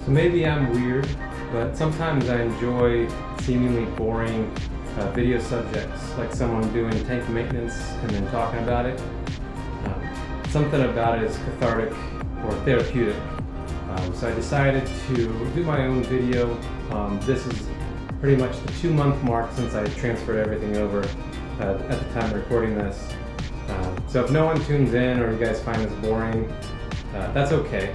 So maybe I'm weird, but sometimes I enjoy seemingly boring video subjects, like someone doing tank maintenance and then talking about it. Something about it is cathartic or therapeutic. So I decided to do my own video. This is pretty much the 2-month mark since I transferred everything over at the time of recording this. So if no one tunes in or you guys find this boring, that's okay.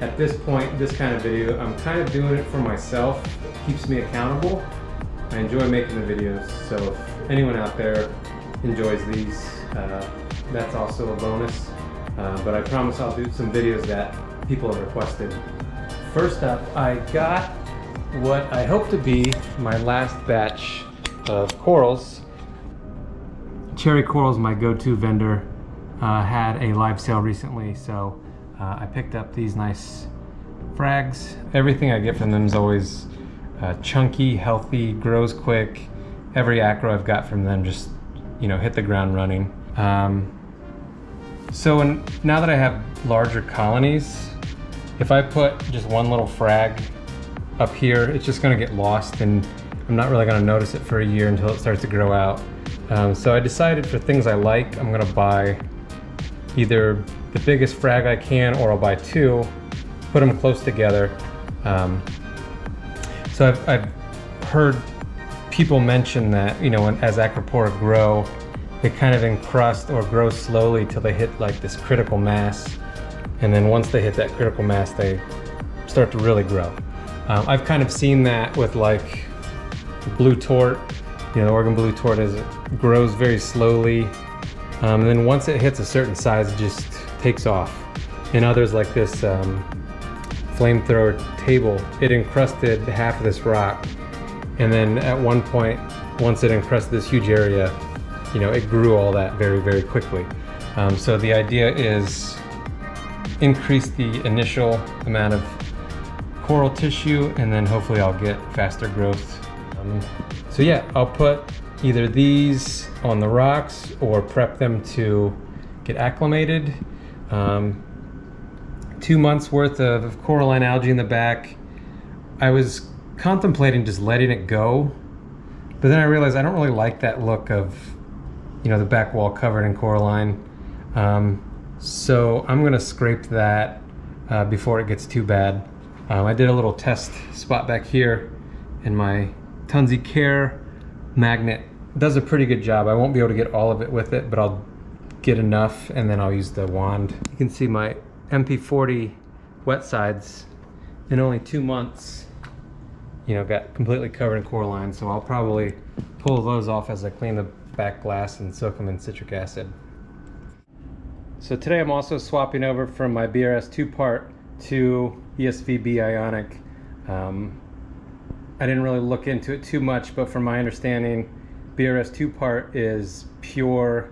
At this point, this kind of video, I'm kind of doing it for myself. It keeps me accountable. I enjoy making the videos, so if anyone out there enjoys these, that's also a bonus. But I promise I'll do some videos that people have requested. First up, I got what I hope to be my last batch of corals. Cherry Coral's my go-to vendor. Had a live sale recently, so I picked up these nice frags. Everything I get from them is always chunky, healthy, grows quick. Every acro I've got from them just, hit the ground running. Now that I have larger colonies, if I put just one little frag up here, it's just gonna get lost and I'm not really gonna notice it for a year until it starts to grow out. So I decided for things I like, I'm gonna buy either the biggest frag I can, or I'll buy 2, put them close together. So I've heard people mention that, as acropora grow, they kind of encrust or grow slowly till they hit like this critical mass. And then once they hit that critical mass, they start to really grow. I've kind of seen that with like blue tort. The Oregon blue tort grows very slowly. And then once it hits a certain size, it just takes off. And others like this flamethrower table, it encrusted half of this rock. And then at one point, once it encrusted this huge area, it grew all that very, very quickly. So the idea is increase the initial amount of coral tissue, and then hopefully I'll get faster growth. So yeah, I'll put either these on the rocks or prep them to get acclimated. 2 months worth of coralline algae in the back. I was contemplating just letting it go, but then I realized I don't really like that look of, the back wall covered in coralline. So I'm gonna scrape that before it gets too bad. I did a little test spot back here, and my Tunze Care magnet does a pretty good job. I won't be able to get all of it with it, but I'll get enough, and then I'll use the wand. You can see my MP40 wet sides in only 2 months, got completely covered in coralline, so I'll probably pull those off as I clean the back glass and soak them in citric acid. So today I'm also swapping over from my BRS 2-part to ESVB Ionic. I didn't really look into it too much, but from my understanding, BRS 2-part is pure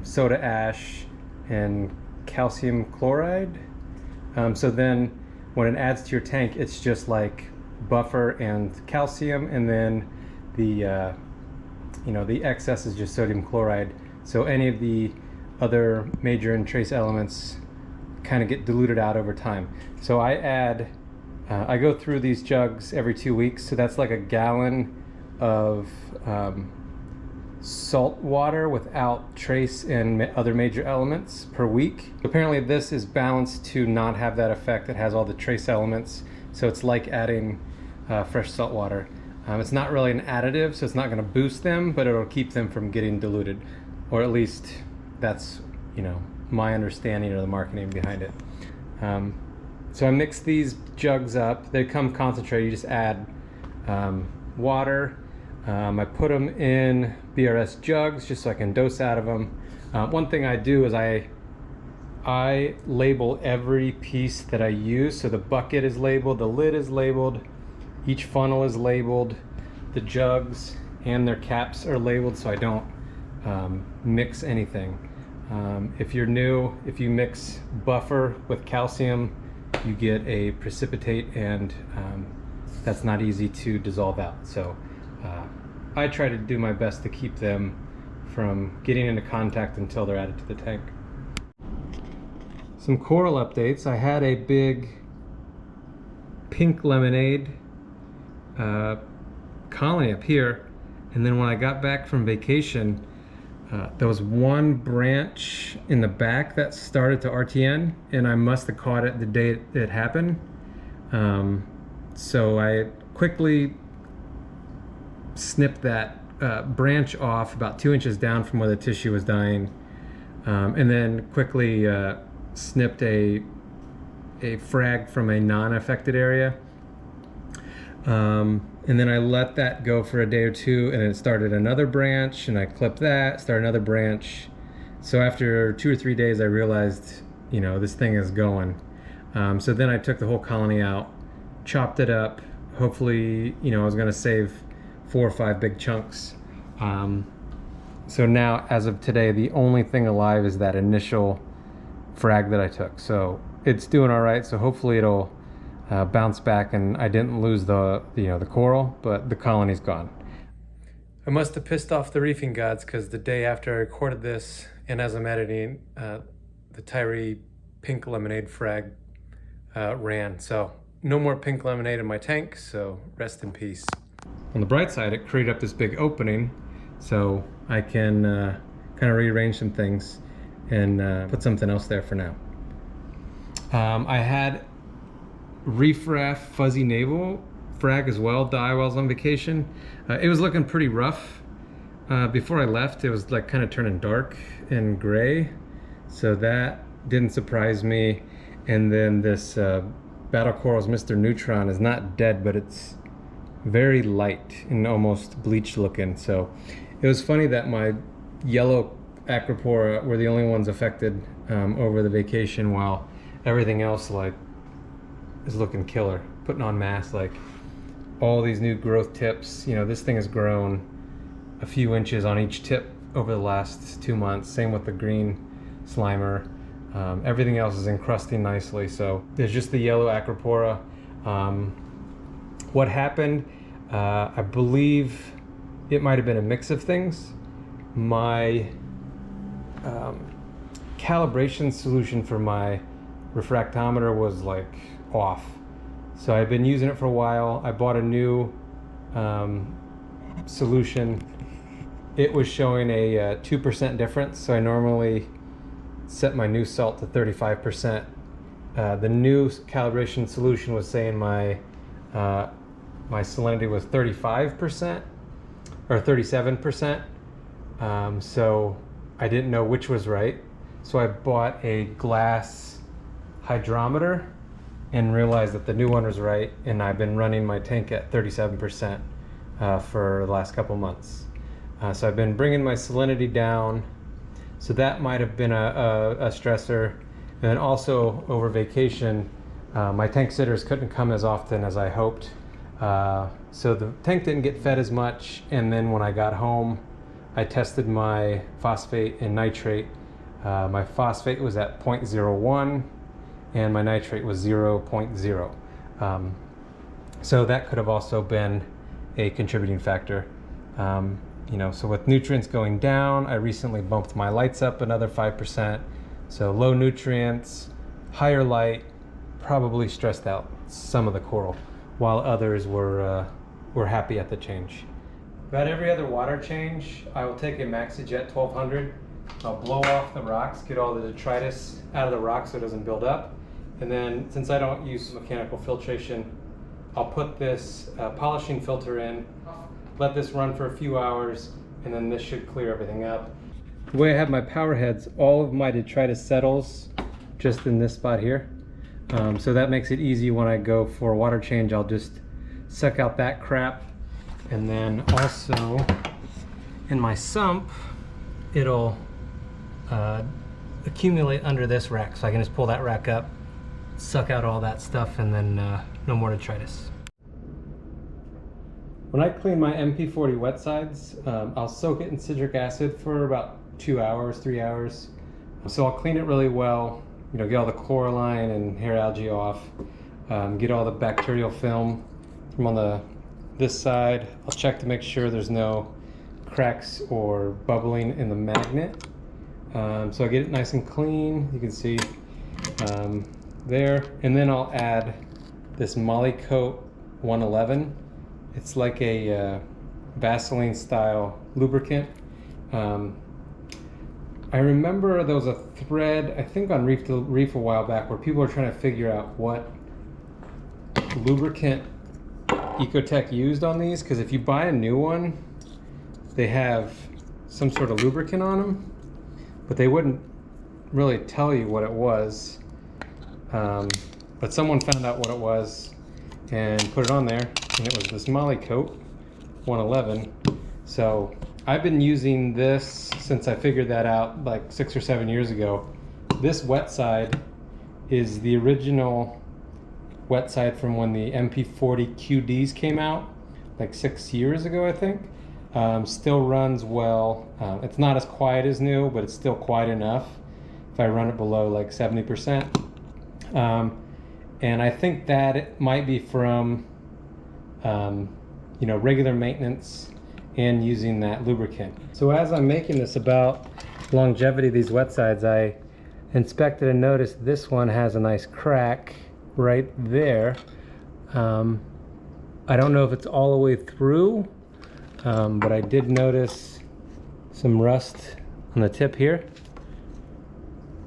soda ash and calcium chloride. So then when it adds to your tank, it's just like buffer and calcium, and then the the excess is just sodium chloride. So any of the other major and trace elements kind of get diluted out over time. So I go through these jugs every 2 weeks, so that's like a gallon of salt water without trace and other major elements per week. Apparently this is balanced to not have that effect. It has all the trace elements, so it's like adding fresh salt water. It's not really an additive, so it's not going to boost them, but it'll keep them from getting diluted, or at least that's my understanding of the marketing behind it. So I mix these jugs up. They come concentrated. You just add water. I put them in BRS jugs just so I can dose out of them. One thing I do is I label every piece that I use. So the bucket is labeled, the lid is labeled, each funnel is labeled, the jugs and their caps are labeled, so I don't mix anything. If you're new, if you mix buffer with calcium, you get a precipitate, and that's not easy to dissolve out. So I try to do my best to keep them from getting into contact until they're added to the tank. Some coral updates. I had a big pink lemonade colony up here, and then when I got back from vacation, there was one branch in the back that started to RTN, and I must have caught it the day it happened. So I quickly snipped that branch off about 2 inches down from where the tissue was dying, and then quickly snipped a frag from a non-affected area. And then I let that go for a day or two, and it started another branch, and I clipped that, started another branch. So after 2 or 3 days, I realized, you know, this thing is going. So then I took the whole colony out, chopped it up. Hopefully, you know, I was gonna save 4 or 5 big chunks. So now, as of today, the only thing alive is that initial frag that I took. So it's doing all right. So hopefully it'll bounce back, and I didn't lose the coral, but the colony's gone. I must have pissed off the reefing gods, because the day after I recorded this, and as I'm editing, the Tyree pink lemonade frag ran. So no more pink lemonade in my tank, so rest in peace. On the bright side, it created up this big opening, so I can kind of rearrange some things and put something else there for now. I had Reef fuzzy navel frag as well die while I was on vacation. It was looking pretty rough. Before I left, it was like kind of turning dark and gray, so that didn't surprise me. And then this Battle Corals Mr. Neutron is not dead, but it's very light and almost bleached looking. So it was funny that my yellow Acropora were the only ones affected over the vacation, while everything else like is looking killer, putting on mass. Like all these new growth tips, you know, this thing has grown a few inches on each tip over the last 2 months. Same with the green Slimer. Everything else is encrusting nicely. So there's just the yellow Acropora. What happened, I believe it might have been a mix of things. My calibration solution for my refractometer was like off. So I've been using it for a while. I bought a new solution. It was showing a 2% difference. So I normally set my new salt to 35%. The new calibration solution was saying my salinity was 35% or 37%. So I didn't know which was right. So I bought a glass hydrometer and realized that the new one was right, and I've been running my tank at 37% for the last couple months. So I've been bringing my salinity down, so that might have been a stressor. And then also over vacation, my tank sitters couldn't come as often as I hoped, so the tank didn't get fed as much. And then when I got home, I tested my phosphate and nitrate. My phosphate was at 0.01 and my nitrate was 0.0. So that could have also been a contributing factor. You know, so with nutrients going down, I recently bumped my lights up another 5%. So low nutrients, higher light, probably stressed out some of the coral, while others were happy at the change. About every other water change, I will take a MaxiJet 1200. I'll blow off the rocks, get all the detritus out of the rock so it doesn't build up. And then, since I don't use mechanical filtration, I'll put this polishing filter in, let this run for a few hours, and then this should clear everything up. The way I have my power heads, all of my detritus settles just in this spot here. So that makes it easy when I go for a water change. I'll just suck out that crap. And then also in my sump, it'll accumulate under this rack. So I can just pull that rack up, suck out all that stuff, and then no more detritus. When I clean my MP40 wet sides, I'll soak it in citric acid for about 2 hours, 3 hours. So I'll clean it really well, you know, get all the chlorine and hair algae off, get all the bacterial film from on this side. I'll check to make sure there's no cracks or bubbling in the magnet. So I get it nice and clean, you can see there. And then I'll add this Molykote 111. It's like a Vaseline style lubricant. I remember there was a thread, I think on Reef a while back, where people were trying to figure out what lubricant Ecotech used on these, because if you buy a new one, they have some sort of lubricant on them, but they wouldn't really tell you what it was. But someone found out what it was and put it on there, and it was this Molykote 111. So I've been using this since I figured that out like 6 or 7 years ago. This wet side is the original wet side from when the MP40 QDs came out, like 6 years ago, I think. Still runs well. It's not as quiet as new, but it's still quiet enough if I run it below like 70%. And I think that it might be from you know, regular maintenance and using that lubricant. So as I'm making this about longevity of these wet sides, I inspected and noticed this one has a nice crack right there. I don't know if it's all the way through, but I did notice some rust on the tip here.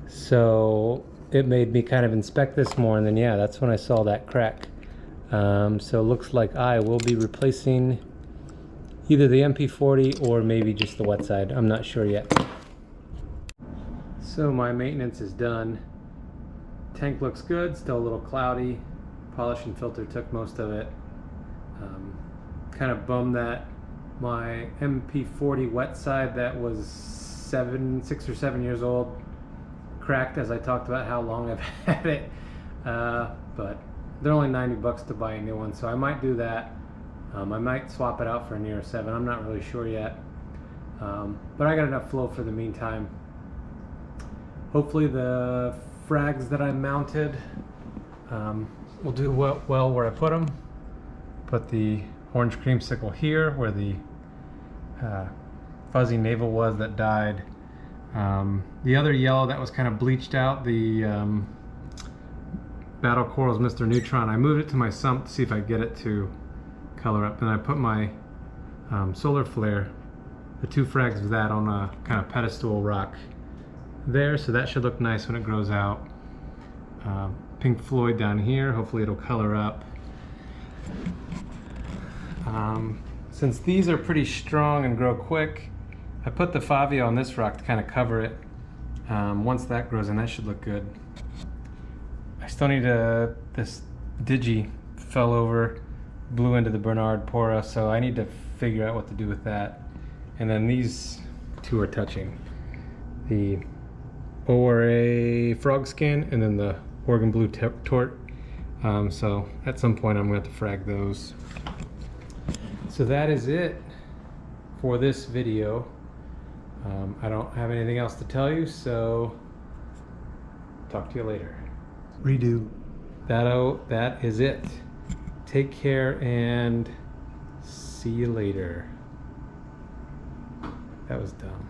So it made me kind of inspect this more, and then yeah, that's when I saw that crack. So it looks like I will be replacing either the MP40 or maybe just the wet side. I'm not sure yet. So my maintenance is done. Tank looks good, still a little cloudy. Polish and filter took most of it. Kind of bummed that my MP40 wet side that was 6 or 7 years old cracked, as I talked about how long I've had it. But they're only $90 to buy a new one, so I might do that. I might swap it out for a Nero 7. I'm not really sure yet. But I got enough flow for the meantime. Hopefully the frags that I mounted will do well where I put them. Put the orange creamsicle here where the fuzzy navel was that died. The other yellow that was kind of bleached out, the Battle Corals Mr. Neutron, I moved it to my sump to see if I get it to color up, and I put my solar flare, the 2 frags of that, on a kind of pedestal rock there, so that should look nice when it grows out. Pink Floyd down here, hopefully it'll color up. Since these are pretty strong and grow quick, I put the Favia on this rock to kind of cover it. Once that grows in, that should look good. I still need this Digi fell over, blew into the Bernard Pora, so I need to figure out what to do with that. And then these 2 are touching. The ORA frog skin and then the Oregon Blue Tort. So at some point I'm going to have to frag those. So that is it for this video. I don't have anything else to tell you, so talk to you later. Redo. That is it. Take care and see you later. That was dumb.